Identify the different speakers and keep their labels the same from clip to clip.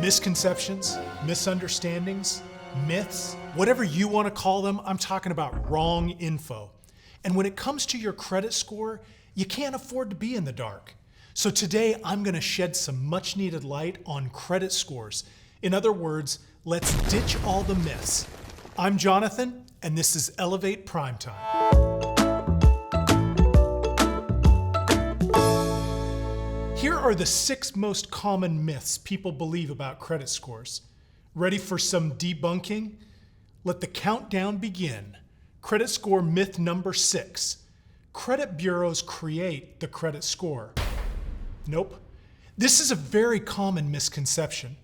Speaker 1: Misconceptions, misunderstandings, myths, whatever you want to call them, I'm talking about wrong info. And when it comes to your credit score, you can't afford to be in the dark. So today I'm going to shed some much needed light on credit scores. In other words, let's ditch all the myths. I'm Jonathan, and this is Elevate Primetime. Here are the 6 most common myths people believe about credit scores. Ready for some debunking? Let the countdown begin. Credit score myth number 6. Credit bureaus create the credit score. Nope. This is a very common misconception.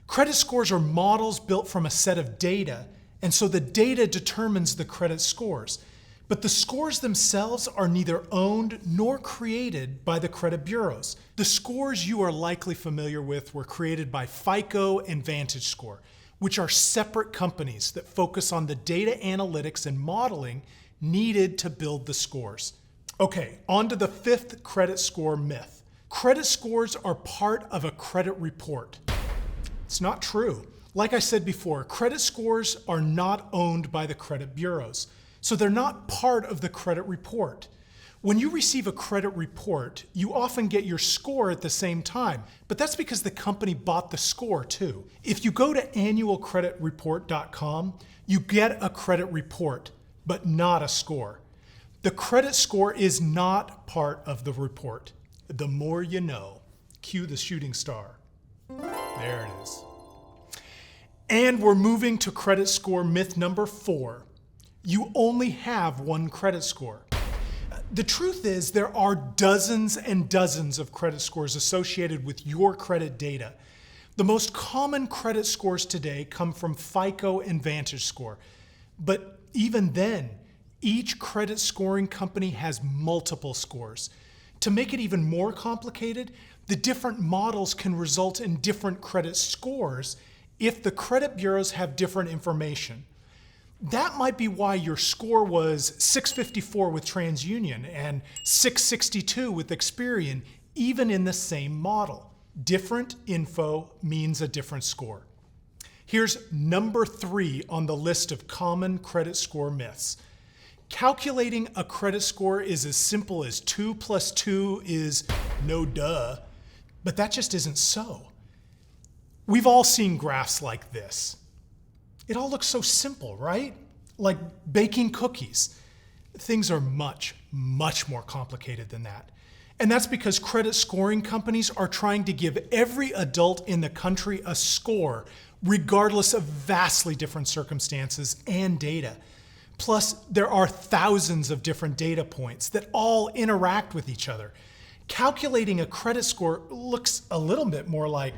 Speaker 1: Credit scores are models built from a set of data, and so the data determines the credit scores. But the scores themselves are neither owned nor created by the credit bureaus. The scores you are likely familiar with were created by FICO and VantageScore, which are separate companies that focus on the data analytics and modeling needed to build the scores. Okay, on to the 5th credit score myth. Credit scores are part of a credit report. It's not true. Like I said before, credit scores are not owned by the credit bureaus. So they're not part of the credit report. When you receive a credit report, you often get your score at the same time, but that's because the company bought the score too. If you go to annualcreditreport.com, you get a credit report, but not a score. The credit score is not part of the report. The more you know. Cue the shooting star. There it is. And we're moving to credit score myth number 4. You only have one credit score. The truth is there are dozens and dozens of credit scores associated with your credit data. The most common credit scores today come from FICO and VantageScore. But even then, each credit scoring company has multiple scores. To make it even more complicated, the different models can result in different credit scores if the credit bureaus have different information. That might be why your score was 654 with TransUnion and 662 with Experian, even in the same model. Different info means a different score. Here's number 3 on the list of common credit score myths. Calculating a credit score is as simple as 2 + 2 is no duh, but that just isn't so. We've all seen graphs like this. It all looks so simple, right? Like baking cookies. Things are much, much more complicated than that. And that's because credit scoring companies are trying to give every adult in the country a score, regardless of vastly different circumstances and data. Plus, there are thousands of different data points that all interact with each other. Calculating a credit score looks a little bit more like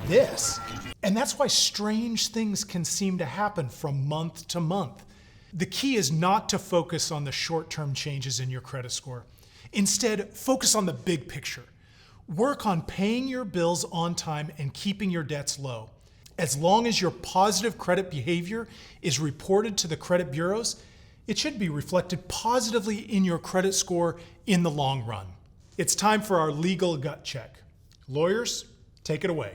Speaker 1: this. And that's why strange things can seem to happen from month to month. The key is not to focus on the short-term changes in your credit score. Instead, focus on the big picture. Work on paying your bills on time and keeping your debts low. As long as your positive credit behavior is reported to the credit bureaus, it should be reflected positively in your credit score in the long run. It's time for our legal gut check. Lawyers, take it away.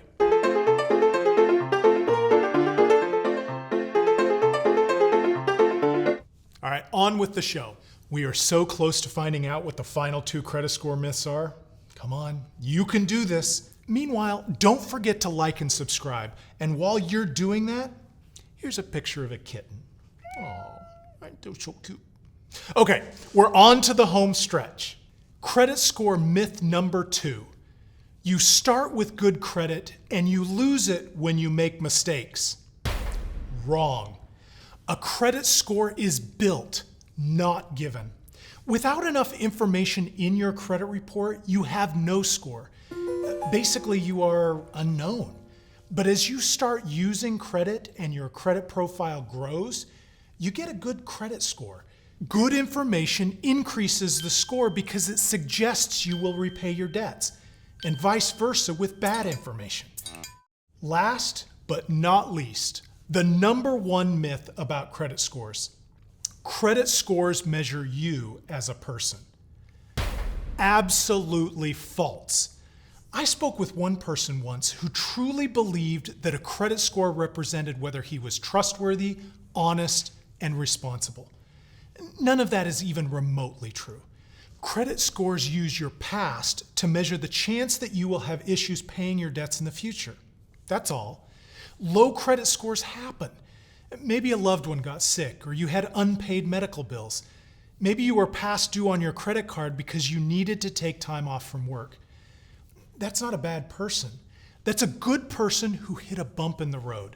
Speaker 1: All right, on with the show. We are so close to finding out what the final 2 credit score myths are. Come on, you can do this. Meanwhile, don't forget to like and subscribe. And while you're doing that, here's a picture of a kitten. Oh, they're so cute. Okay, we're on to the home stretch. Credit score myth number 2. You start with good credit and you lose it when you make mistakes. Wrong. A credit score is built, not given. Without enough information in your credit report, you have no score. Basically, you are unknown. But as you start using credit and your credit profile grows, you get a good credit score. Good information increases the score because it suggests you will repay your debts, and vice versa with bad information. Last but not least, the number 1 myth about credit scores. Credit scores measure you as a person. Absolutely false. I spoke with one person once who truly believed that a credit score represented whether he was trustworthy, honest, and responsible. None of that is even remotely true. Credit scores use your past to measure the chance that you will have issues paying your debts in the future. That's all. Low credit scores happen. Maybe a loved one got sick, or you had unpaid medical bills. Maybe you were past due on your credit card because you needed to take time off from work. That's not a bad person. That's a good person who hit a bump in the road.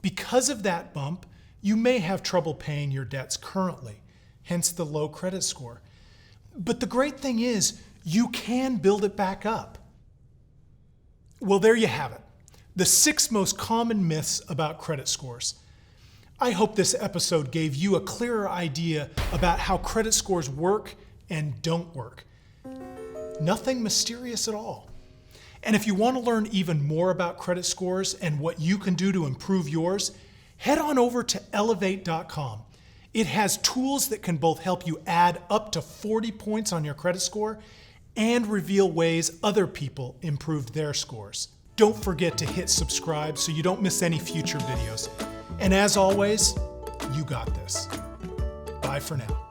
Speaker 1: Because of that bump, you may have trouble paying your debts currently, hence the low credit score. But the great thing is, you can build it back up. Well, there you have it. The 6 most common myths about credit scores. I hope this episode gave you a clearer idea about how credit scores work and don't work. Nothing mysterious at all. And if you want to learn even more about credit scores and what you can do to improve yours, head on over to elevate.com. It has tools that can both help you add up to 40 points on your credit score and reveal ways other people improved their scores. Don't forget to hit subscribe so you don't miss any future videos. And as always, you got this. Bye for now.